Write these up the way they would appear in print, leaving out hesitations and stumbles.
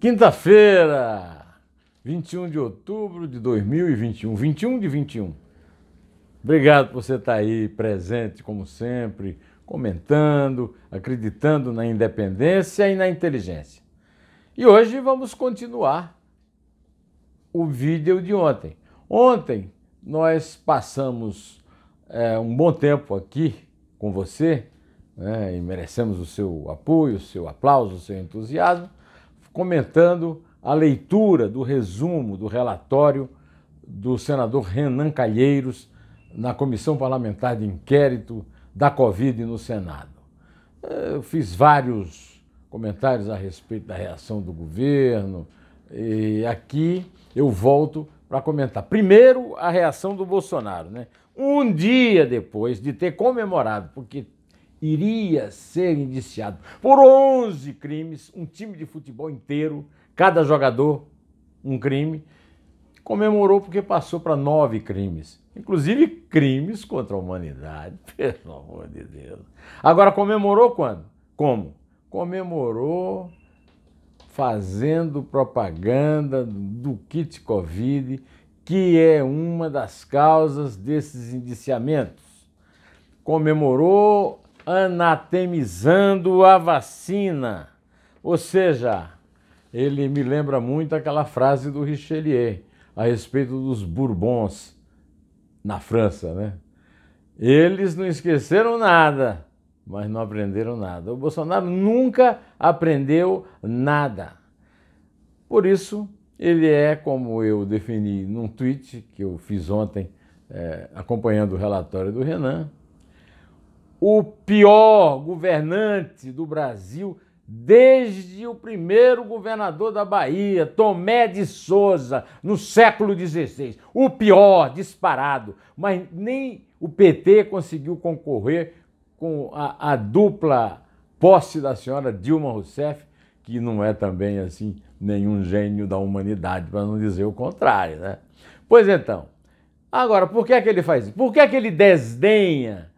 Quinta-feira, 21 de outubro de 2021, 21 de 21. Obrigado por você estar aí presente, como sempre, comentando, acreditando na independência e na inteligência. E hoje vamos continuar o vídeo de ontem. Ontem nós passamos um bom tempo aqui com você, né, e merecemos o seu apoio, o seu aplauso, o seu entusiasmo, comentando a leitura do resumo do relatório do senador Renan Calheiros na Comissão Parlamentar de Inquérito da Covid no Senado. Eu fiz vários comentários a respeito da reação do governo e aqui eu volto para comentar. Primeiro, a reação do Bolsonaro, né? Um dia depois de ter comemorado, porque iria ser indiciado por 11 crimes, um time de futebol inteiro, cada jogador um crime, comemorou porque passou para 9 crimes, inclusive crimes contra a humanidade, pelo amor de Deus. Agora, comemorou quando? Como? Comemorou fazendo propaganda do kit Covid, que é uma das causas desses indiciamentos. Comemorou anatemizando a vacina, ou seja, ele me lembra muito aquela frase do Richelieu a respeito dos Bourbons na França, né? Eles não esqueceram nada, mas não aprenderam nada. O Bolsonaro nunca aprendeu nada. Por isso, ele é, como eu defini num tweet que eu fiz ontem, acompanhando o relatório do Renan, o pior governante do Brasil desde o primeiro governador da Bahia, Tomé de Souza, no século XVI. O pior, disparado. Mas nem o PT conseguiu concorrer com a dupla posse da senhora Dilma Rousseff, que não é também assim nenhum gênio da humanidade, para não dizer o contrário, né? Pois então, agora, por que é que ele faz isso? Por que é que ele desdenha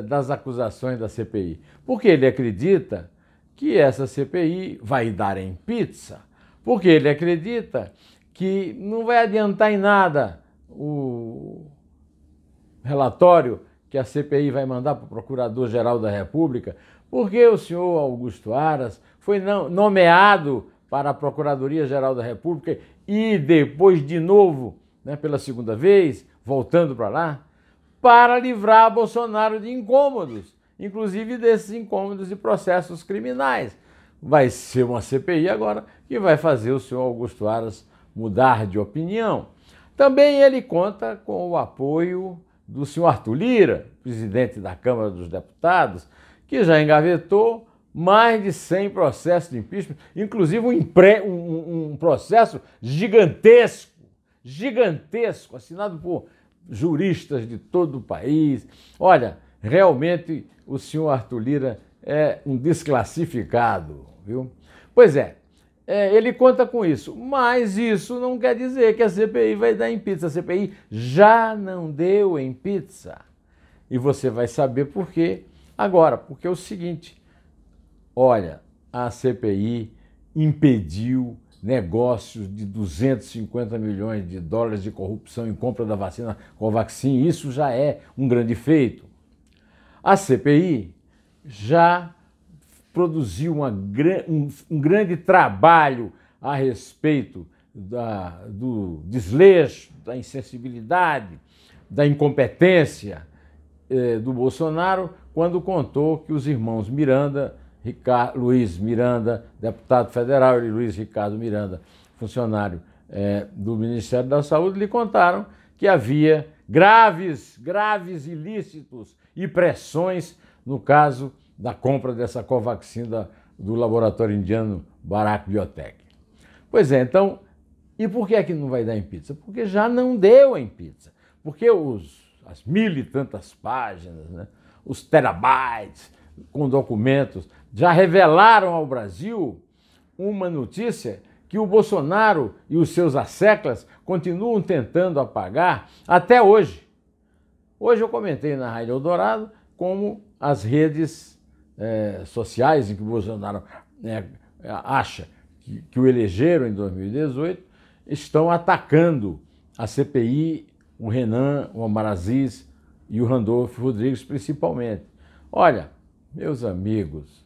das acusações da CPI? Porque ele acredita que essa CPI vai dar em pizza, porque ele acredita que não vai adiantar em nada o relatório que a CPI vai mandar para o Procurador-Geral da República, porque o senhor Augusto Aras foi nomeado para a Procuradoria-Geral da República e depois de novo, né, pela segunda vez, voltando para lá, para livrar Bolsonaro de incômodos, inclusive desses incômodos de processos criminais. Vai ser uma CPI agora que vai fazer o senhor Augusto Aras mudar de opinião. Também ele conta com o apoio do senhor Arthur Lira, presidente da Câmara dos Deputados, que já engavetou mais de 100 processos de impeachment, inclusive um processo gigantesco, assinado por juristas de todo o país. Olha, realmente o senhor Arthur Lira é um desclassificado, viu? Pois é, ele conta com isso, mas isso não quer dizer que a CPI vai dar em pizza. A CPI já não deu em pizza. E você vai saber por quê agora, porque é o seguinte, olha, a CPI impediu negócios de 250 milhões de dólares de corrupção em compra da vacina Covaxin. Isso já é um grande feito. A CPI já produziu um grande trabalho a respeito do desleixo, da insensibilidade, da incompetência do Bolsonaro, quando contou que os irmãos Miranda, Luiz Miranda, deputado federal, e Luiz Ricardo Miranda, funcionário do Ministério da Saúde, lhe contaram que havia graves ilícitos e pressões no caso da compra dessa Covaxin do laboratório indiano Bharat Biotech. Pois é, então, e por que é que não vai dar em pizza? Porque já não deu em pizza. Porque as 1000 e tantas páginas, né, os terabytes com documentos, já revelaram ao Brasil uma notícia que o Bolsonaro e os seus asseclas continuam tentando apagar até hoje. Hoje eu comentei na Rádio Eldorado como as redes sociais em que o Bolsonaro acha que o elegeram em 2018 estão atacando a CPI, o Renan, o Omar Aziz e o Randolfo Rodrigues principalmente. Olha, meus amigos,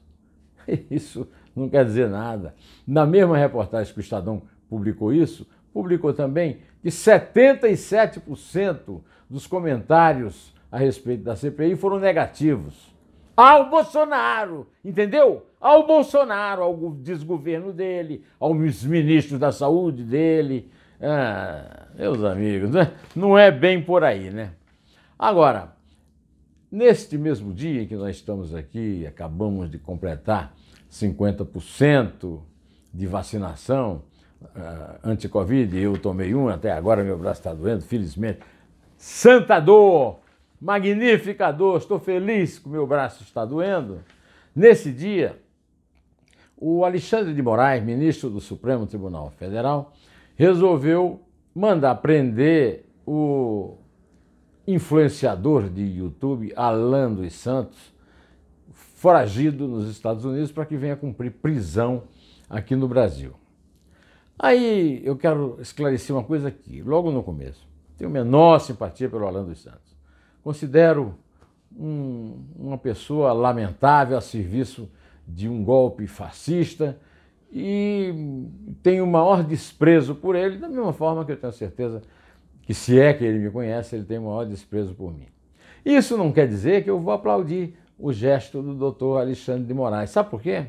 isso não quer dizer nada. Na mesma reportagem que o Estadão publicou isso, publicou também que 77% dos comentários a respeito da CPI foram negativos. Ao Bolsonaro, entendeu? Ao Bolsonaro, ao desgoverno dele, aos ministros da saúde dele. Meus amigos, né? Não é bem por aí, né? Agora, neste mesmo dia em que nós estamos aqui, acabamos de completar 50% de vacinação anti-Covid, eu tomei até agora meu braço está doendo, felizmente. Santa dor! Magnífica dor, estou feliz que o meu braço está doendo. Nesse dia, o Alexandre de Moraes, ministro do Supremo Tribunal Federal, resolveu mandar prender o influenciador de YouTube, Alan dos Santos, foragido nos Estados Unidos, para que venha cumprir prisão aqui no Brasil. Aí eu quero esclarecer uma coisa aqui, logo no começo. Tenho menor simpatia pelo Alan dos Santos. Considero uma pessoa lamentável a serviço de um golpe fascista e tenho o maior desprezo por ele, da mesma forma que eu tenho certeza que, se é que ele me conhece, ele tem o maior desprezo por mim. Isso não quer dizer que eu vou aplaudir o gesto do doutor Alexandre de Moraes. Sabe por quê?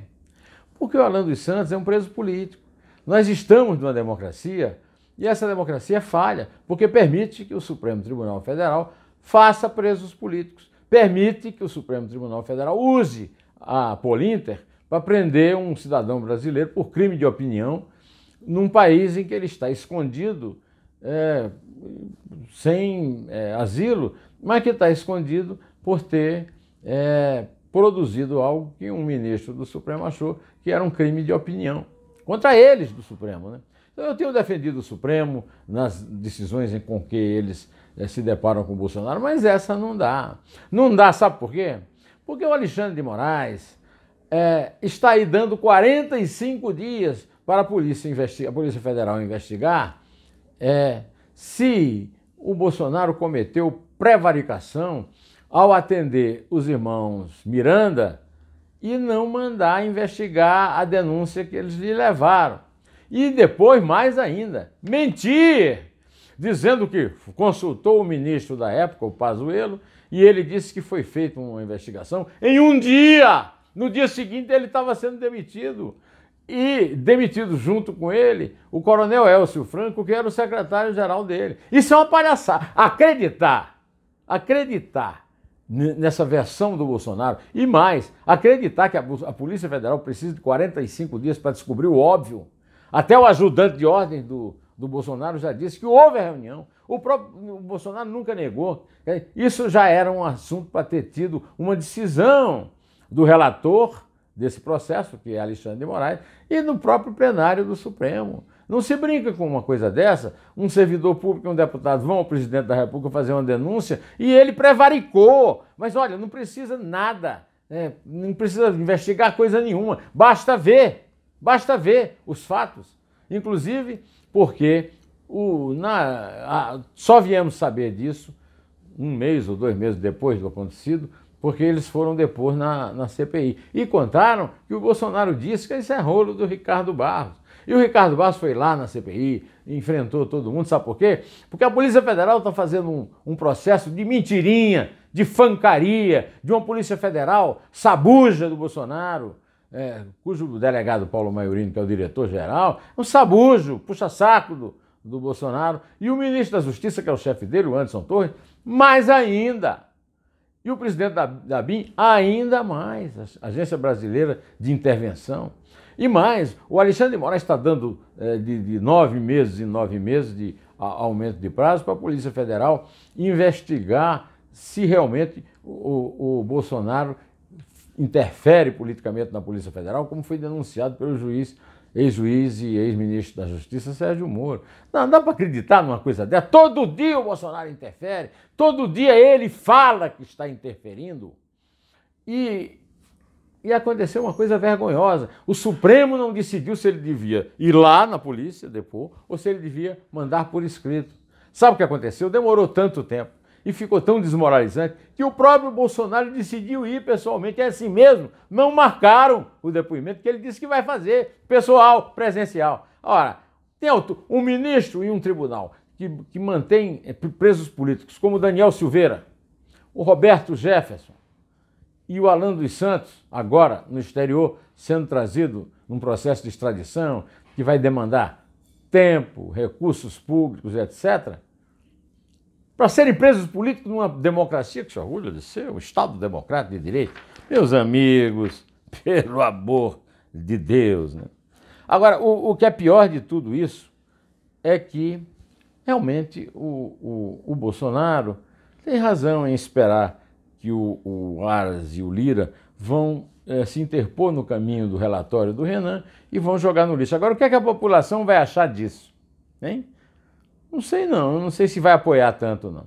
Porque o Alan dos Santos é um preso político. Nós estamos numa democracia e essa democracia falha, porque permite que o Supremo Tribunal Federal faça presos políticos. Permite que o Supremo Tribunal Federal use a Polinter para prender um cidadão brasileiro por crime de opinião num país em que ele está escondido, sem asilo, mas que está escondido por ter produzido algo que um ministro do Supremo achou que era um crime de opinião. Contra eles do Supremo, né? Então eu tenho defendido o Supremo nas decisões com que eles se deparam com o Bolsonaro, mas essa não dá. Não dá, sabe por quê? Porque o Alexandre de Moraes está aí dando 45 dias para a Polícia Federal investigar se o Bolsonaro cometeu prevaricação ao atender os irmãos Miranda e não mandar investigar a denúncia que eles lhe levaram. E depois, mais ainda, mentir, dizendo que consultou o ministro da época, o Pazuello, e ele disse que foi feita uma investigação em um dia. No dia seguinte ele estava sendo demitido. E demitido junto com ele o coronel Elcio Franco, que era o secretário-geral dele. Isso é uma palhaçada. Acreditar nessa versão do Bolsonaro e mais, acreditar que a Polícia Federal precisa de 45 dias para descobrir o óbvio. Até o ajudante de ordem do Bolsonaro já disse que houve a reunião. O Bolsonaro nunca negou. Isso já era um assunto para ter tido uma decisão do relator desse processo, que é Alexandre de Moraes, e no próprio plenário do Supremo. Não se brinca com uma coisa dessa. Um servidor público e um deputado vão ao presidente da República fazer uma denúncia e ele prevaricou. Mas olha, não precisa nada, não precisa investigar coisa nenhuma. Basta ver os fatos. Inclusive porque só viemos saber disso 1 mês ou 2 meses depois do acontecido, porque eles foram depor na CPI. E contaram que o Bolsonaro disse que isso é rolo do Ricardo Barros. E o Ricardo Barros foi lá na CPI, enfrentou todo mundo, sabe por quê? Porque a Polícia Federal está fazendo um processo de mentirinha, de fancaria, de uma Polícia Federal sabuja do Bolsonaro, cujo delegado Paulo Maiorino, que é o diretor-geral, é um sabujo, puxa-saco do Bolsonaro, e o ministro da Justiça, que é o chefe dele, o Anderson Torres, mais ainda. E o presidente da BIM, ainda mais, a Agência Brasileira de Intervenção. E mais, o Alexandre de Moraes está dando de 9 meses em 9 meses de aumento de prazo para a Polícia Federal investigar se realmente o Bolsonaro interfere politicamente na Polícia Federal, como foi denunciado pelo ex-juiz e ex-ministro da Justiça, Sérgio Moro. Não dá para acreditar numa coisa dessa. Todo dia o Bolsonaro interfere, todo dia ele fala que está interferindo. E E aconteceu uma coisa vergonhosa. O Supremo não decidiu se ele devia ir lá na polícia depor ou se ele devia mandar por escrito. Sabe o que aconteceu? Demorou tanto tempo e ficou tão desmoralizante que o próprio Bolsonaro decidiu ir pessoalmente. É assim mesmo, não marcaram o depoimento que ele disse que vai fazer, pessoal, presencial. Ora, tem um ministro e um tribunal que mantém presos políticos, como o Daniel Silveira, o Roberto Jefferson e o Alan dos Santos, agora no exterior, sendo trazido num processo de extradição que vai demandar tempo, recursos públicos, etc., para serem presos políticos numa democracia que se orgulha de ser um Estado democrático de direito. Meus amigos, pelo amor de Deus, né? Agora, o que é pior de tudo isso é que realmente o Bolsonaro tem razão em esperar que o Aras e o Lira vão se interpor no caminho do relatório do Renan e vão jogar no lixo. Agora, o que é que a população vai achar disso? Hein? Não sei não, não sei se vai apoiar tanto não.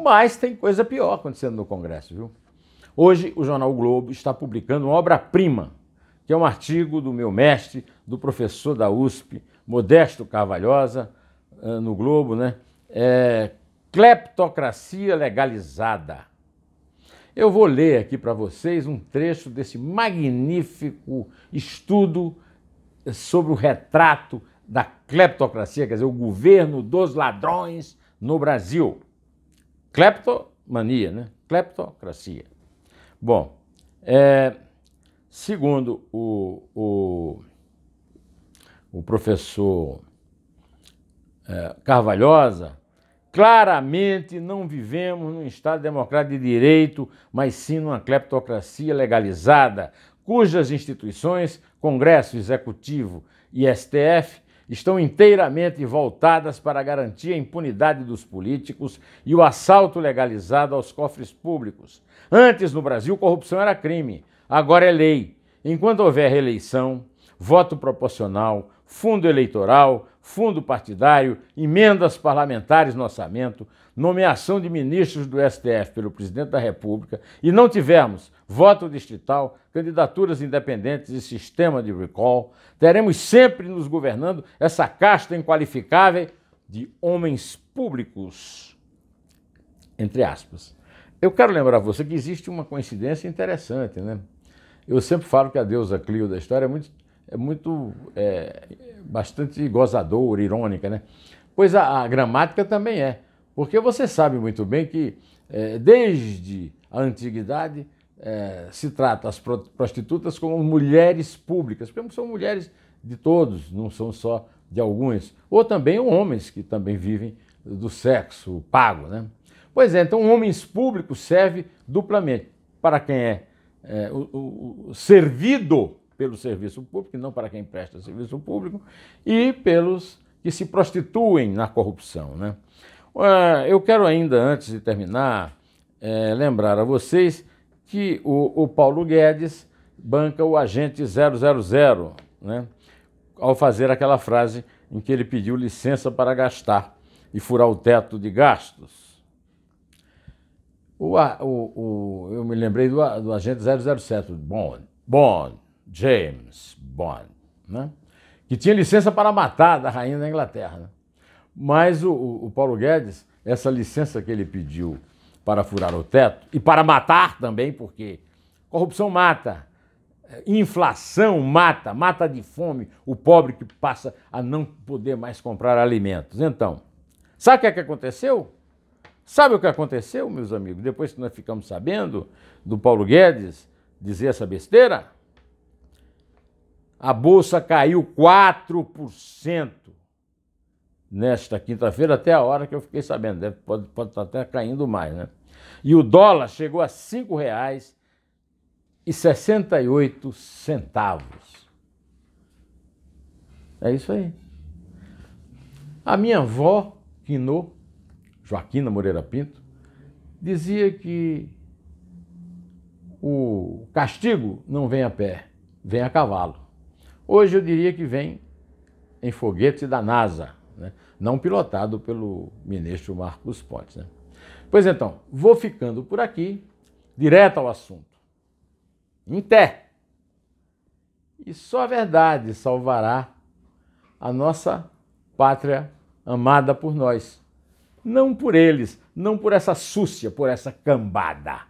Mas tem coisa pior acontecendo no Congresso, viu? Hoje o jornal o Globo está publicando uma obra-prima, que é um artigo do meu mestre, do professor da USP, Modesto Carvalhosa, no Globo, né? Cleptocracia legalizada. Eu vou ler aqui para vocês um trecho desse magnífico estudo sobre o retrato da cleptocracia, quer dizer, o governo dos ladrões no Brasil. Cleptomania, né? Cleptocracia. Bom, segundo o professor Carvalhosa, claramente não vivemos num Estado democrático de direito, mas sim numa cleptocracia legalizada, cujas instituições, Congresso, Executivo e STF, estão inteiramente voltadas para garantir a impunidade dos políticos e o assalto legalizado aos cofres públicos. Antes, no Brasil, corrupção era crime, agora é lei. Enquanto houver reeleição, voto proporcional, fundo eleitoral, fundo partidário, emendas parlamentares no orçamento, nomeação de ministros do STF pelo presidente da República e não tivermos voto distrital, candidaturas independentes e sistema de recall, teremos sempre nos governando essa casta inqualificável de homens públicos, entre aspas. Eu quero lembrar a você que existe uma coincidência interessante, né? Eu sempre falo que a deusa Clio da história bastante gozadora, irônica, né? Pois a gramática também é, porque você sabe muito bem que desde a antiguidade se trata as prostitutas como mulheres públicas, porque são mulheres de todos, não são só de alguns, ou também homens que também vivem do sexo pago, né? Pois é, então homens públicos serve duplamente para quem é servido pelo serviço público, e não para quem presta serviço público, e pelos que se prostituem na corrupção, né? Eu quero ainda, antes de terminar, lembrar a vocês que o Paulo Guedes banca o agente 000, né? Ao fazer aquela frase em que ele pediu licença para gastar e furar o teto de gastos. Eu me lembrei do agente 007, James Bond, né? Que tinha licença para matar da rainha da Inglaterra, né? Mas o Paulo Guedes, essa licença que ele pediu para furar o teto e para matar também, porque corrupção mata, inflação mata de fome o pobre que passa a não poder mais comprar alimentos. Então, sabe o que aconteceu? Sabe o que aconteceu, meus amigos, depois que nós ficamos sabendo do Paulo Guedes dizer essa besteira? A Bolsa caiu 4% nesta quinta-feira, até a hora que eu fiquei sabendo. Pode estar até caindo mais, né? E o dólar chegou a R$ 5,68. É isso aí. A minha avó, Quinô, Joaquina Moreira Pinto, dizia que o castigo não vem a pé, vem a cavalo. Hoje eu diria que vem em foguete da NASA, né? Não pilotado pelo ministro Marcos Pontes, né? Pois então, vou ficando por aqui, direto ao assunto. Em té! E só a verdade salvará a nossa pátria amada por nós. Não por eles, não por essa súcia, por essa cambada.